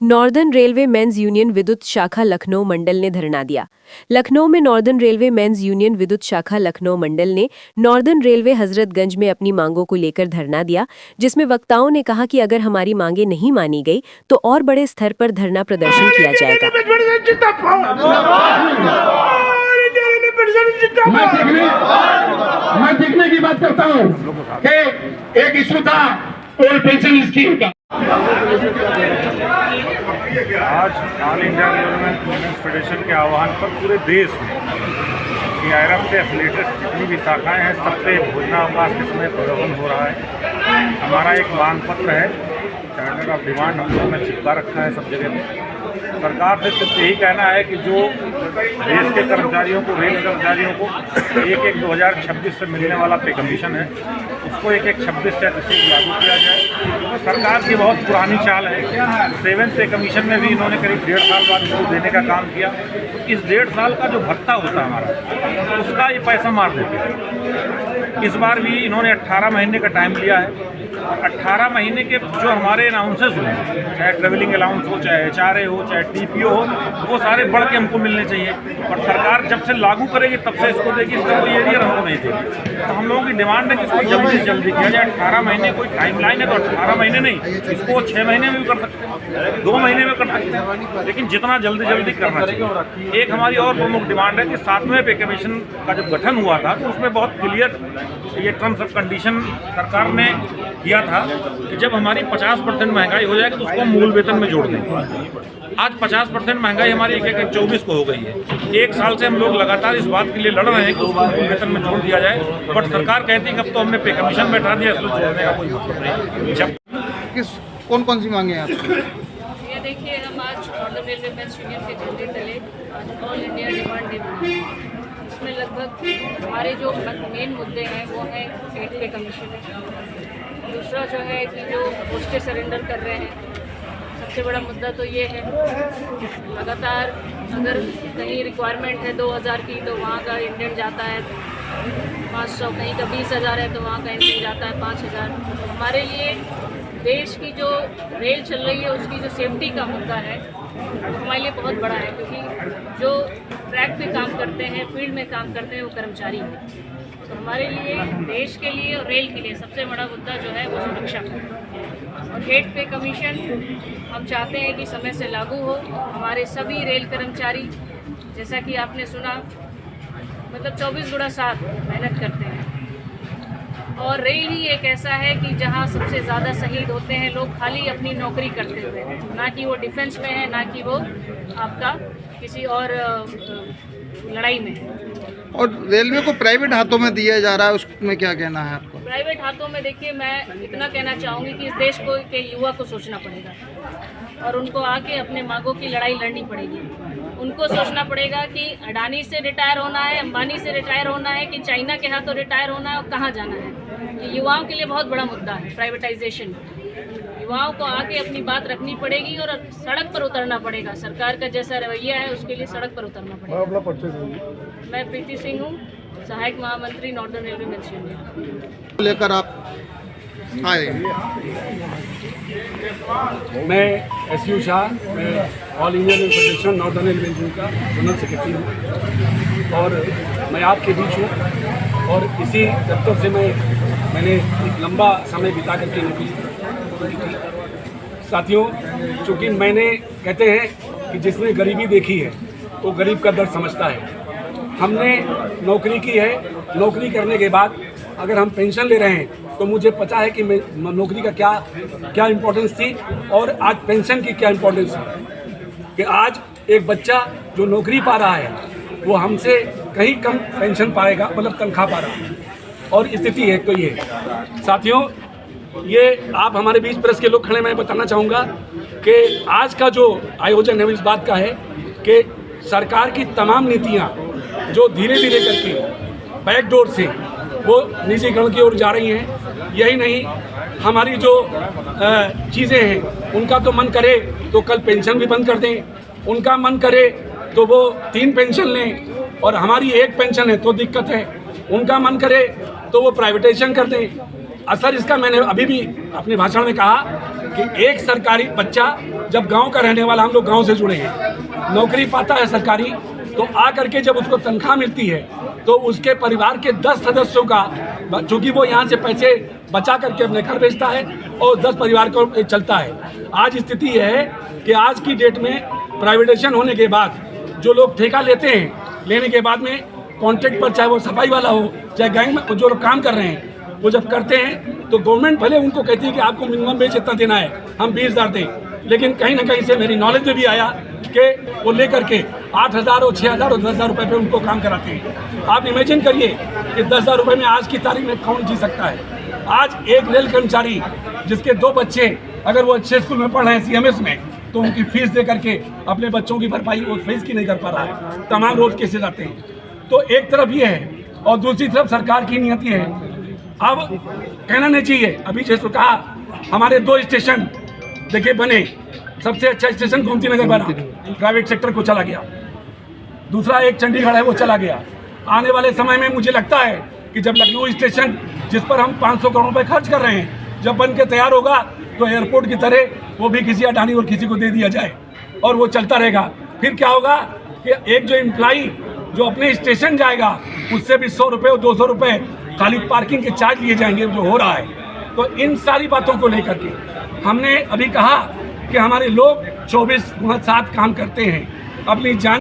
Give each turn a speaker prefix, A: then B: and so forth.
A: Northern railway mains union विद्युत शाखा लखनऊ मंडल ने धरना दिया। लखनऊ में नॉर्दर्न रेलवे मेंस यूनियन विद्युत शाखा लखनऊ मंडल ने नॉर्दर्न रेलवे हजरतगंज में अपनी मांगों को लेकर धरना दिया, जिसमें वक्ताओं ने कहा कि अगर हमारी मांगें नहीं मानी गई तो और बड़े स्तर पर धरना प्रदर्शन किया जाएगा।
B: मैं देखने की बात करता हूँ कि एक इशू था ओल्ड पेंशन स्कीम का।
C: आज all India railway men's federation के आह्वान पर पूरे देश में IRF से एफिलेटेड जितनी भी शाखाएं हैं सब पे भोजनावकाश के समय प्रदर्शन हो रहा है। हमारा एक मांग पत्र है, चार्टर ऑफ डिमांड हम लोगों ने चिपका रखा है सब जगह में। सरकार से सिर्फ यही कहना है कि जो देश के कर्मचारियों को, रेल कर्मचारियों को 1/1/2026 से मिलने वाला पे कमीशन है, उसको 1/1/26 से लागू किया जाए। सरकार की बहुत पुरानी चाल है। 7th पे कमीशन में भी इन्होंने करीब 1.5 साल बाद इसको देने का काम किया। इस 1.5 साल का जो भत्ता होता है हमारा, उसका ये पैसा मार देते हैं। इस बार भी इन्होंने 18 महीने का टाइम लिया है। 18 महीने के जो हमारे अनाउंसेस हुए, चाहे ट्रेवलिंग अलाउंस हो, चाहे HRA हो, चाहे TPO हो, वो सारे बढ़ के हमको मिलने चाहिए। और सरकार जब से लागू करेगी तब से इसको देगी, इसका कोई एरियर हमको नहीं देगी। तो हम लोगों की डिमांड है कि इसको जल्दी से जल्दी किया जाए। 18 महीने कोई टाइमलाइन है तो 18 महीने नहीं, इसको 6 महीने में भी कर सकते हैं, 2 महीने में कर सकते हैं, लेकिन जितना जल्दी करना चाहिए। एक हमारी और प्रमुख डिमांड है कि 7वें पे कमीशन का जब गठन हुआ था तो उसमें बहुत क्लियर ये टर्म्स ऑफ कंडीशन सरकार ने किया था कि जब हमारी 50% महंगाई हो जाएगी तो उसको मूल वेतन में जोड़ देंगे। आज 50% महंगाई हमारी 1/1/24 को हो गई है। 1 साल से हम लोग लगातार इस बात के लिए लड़ रहे हैं कि उसको मूल वेतन में जोड़ दिया जाए, बट सरकार कहती है कि अब तो हमने पे कमीशन बैठा दिया, इसको जोड़ने का कोई मतलब नहीं। जब
D: कौन सी मांगे हैं आपकी?
E: ये देखिए, हम आज नॉर्दर्न रेलवे मेंस यूनियन के झंडे तले ऑल इंडिया डिमांड डे मनाते हैं। इसमें लगभग हमारे जो मेन मुद्दे हैं वो हैं 8th पे कमीशन है। दूसरा जो है कि जो पोस्टें सरेंडर कर रहे हैं, सबसे बड़ा मुद्दा तो ये है लगातार अगर कहीं रिक्वायरमेंट है 2000 की तो वहाँ का इंडियन जाता है 500, कहीं का 20,000 है तो वहाँ का इंडियन जाता है 5,000। हमारे लिए देश की जो रेल चल रही है उसकी जो सेफ्टी का मुद्दा है वो हमारे लिए बहुत बड़ा है, क्योंकि जो ट्रैक पे काम करते हैं, फील्ड में काम करते हैं, वो कर्मचारी हैं। तो हमारे लिए, देश के लिए और रेल के लिए सबसे बड़ा मुद्दा जो है वो सुरक्षा है। और 8th पे कमीशन हम चाहते हैं कि समय से लागू हो। हमारे सभी रेल कर्मचारी, जैसा कि आपने सुना, मतलब 24/7 मेहनत करते हैं। और रेल ही एक ऐसा है कि जहाँ सबसे ज़्यादा शहीद होते हैं लोग खाली अपनी नौकरी करते हुए, ना कि वो डिफेंस में है, ना कि वो आपका किसी और लड़ाई में है।
D: और रेलवे को प्राइवेट हाथों में दिया जा रहा है, उसमें क्या कहना है आपको?
E: प्राइवेट हाथों में देखिए, मैं इतना कहना चाहूँगी कि इस देश को के युवा को सोचना पड़ेगा और उनको आके अपने मांगों की लड़ाई लड़नी पड़ेगी। उनको सोचना पड़ेगा कि अडानी से रिटायर होना है, अंबानी से रिटायर होना है, कि चाइना के हाथों रिटायर होना है और कहाँ जाना है। ये युवाओं के लिए बहुत बड़ा मुद्दा है प्राइवेटाइजेशन। युवाओं को आके अपनी बात रखनी पड़ेगी और सड़क पर उतरना पड़ेगा। सरकार का जैसा रवैया है उसके लिए सड़क पर उतरना पड़ेगा। मैं प्रीति सिंह हूँ, सहायक महामंत्री नॉर्दर्न रेलवे मेंस यूनियन।
D: लेकर आप आए?
F: मैं SU शाह, मैं all India rail federation northern railway union का जनरल सेक्रेटरी हूँ और मैं आपके बीच हूँ। और इसी दफ्तर से मैंने एक लंबा समय बिता करके नौकरी की। साथियों, चूँकि मैंने, कहते हैं कि जिसने गरीबी देखी है वो गरीब का दर्द समझता है। हमने नौकरी की है, नौकरी करने के बाद अगर हम पेंशन ले रहे हैं तो मुझे पता है कि मैं नौकरी का क्या इम्पोर्टेंस थी और आज पेंशन की क्या इम्पोर्टेंस है। कि आज एक बच्चा जो नौकरी पा रहा है वो हमसे कहीं कम पेंशन पाएगा, मतलब तनख्वाह पा रहा है। और स्थिति है तो ये साथियों, ये आप हमारे बीच प्रेस के लोग खड़े, मैं बताना चाहूँगा कि आज का जो आयोजन है इस बात का है कि सरकार की तमाम नीतियाँ जो धीरे धीरे करके बैकडोर से वो निजीकरण की ओर जा रही हैं। यही नहीं, हमारी जो चीज़ें हैं उनका तो मन करे तो कल पेंशन भी बंद कर दें, उनका मन करे तो वो 3 पेंशन लें और हमारी 1 पेंशन है तो दिक्कत है, उनका मन करे तो वो प्राइवेटाइजेशन कर दें। असर इसका मैंने अभी भी अपने भाषण में कहा कि एक सरकारी बच्चा जब गांव का रहने वाला, हम लोग गांव से जुड़े हैं, नौकरी पाता है सरकारी, तो आ करके जब उसको तनख्वाह मिलती है तो उसके परिवार के 10 सदस्यों का, चूँकि वो यहाँ से पैसे बचा करके अपने घर भेजता है और 10 परिवार को चलता है। आज स्थिति यह है कि आज की डेट में प्राइवेटाइजेशन होने के बाद जो लोग ठेका लेते हैं, लेने के बाद में कॉन्ट्रैक्ट पर, चाहे वो सफाई वाला हो चाहे गैंग में जो लोग काम कर रहे हैं, वो जब करते हैं तो गवर्नमेंट भले उनको कहती है कि आपको मिनिमम वेज इतना देना है, हम 20,000 दें, लेकिन कहीं ना कहीं से मेरी नॉलेज में भी आया कि वो लेकर के 8,000 और 6,000 और 10,000 रुपये पे उनको काम कराते हैं। आप इमेजिन करिए कि 10,000 रुपये में आज की तारीख में कौन जी सकता है। आज एक रेल कर्मचारी जिसके 2 बच्चे अगर वो अच्छे स्कूल में पढ़ रहे हैं CMS में, तो उनकी फीस दे करके अपने बच्चों की भरपाई उस फीस की नहीं कर पा रहा है। तमाम रोज केसेस आते हैं। तो एक तरफ ये है और दूसरी तरफ सरकार की नीयति है। अब कहना नहीं चाहिए, अभी जैसे कहा हमारे 2 स्टेशन देखिए बने, सबसे अच्छा स्टेशन गोमती नगर बना, प्राइवेट सेक्टर को चला गया। दूसरा एक चंडीगढ़ है, वो चला गया। आने वाले समय में मुझे लगता है कि जब लखनऊ स्टेशन, जिस पर हम 500 करोड़ रुपए खर्च कर रहे हैं, जब बन के तैयार होगा तो एयरपोर्ट की तरह वो भी किसी अडानी और किसी को दे दिया जाए और वो चलता रहेगा। फिर क्या होगा कि एक जो एम्प्लाई जो अपने स्टेशन जाएगा उससे भी 100 रुपये और 200 रुपये खाली पार्किंग के चार्ज लिए जाएंगे, जो हो रहा है। तो इन सारी बातों को लेकर के हमने अभी कहा कि हमारे लोग 24/7 काम करते हैं, अपनी जान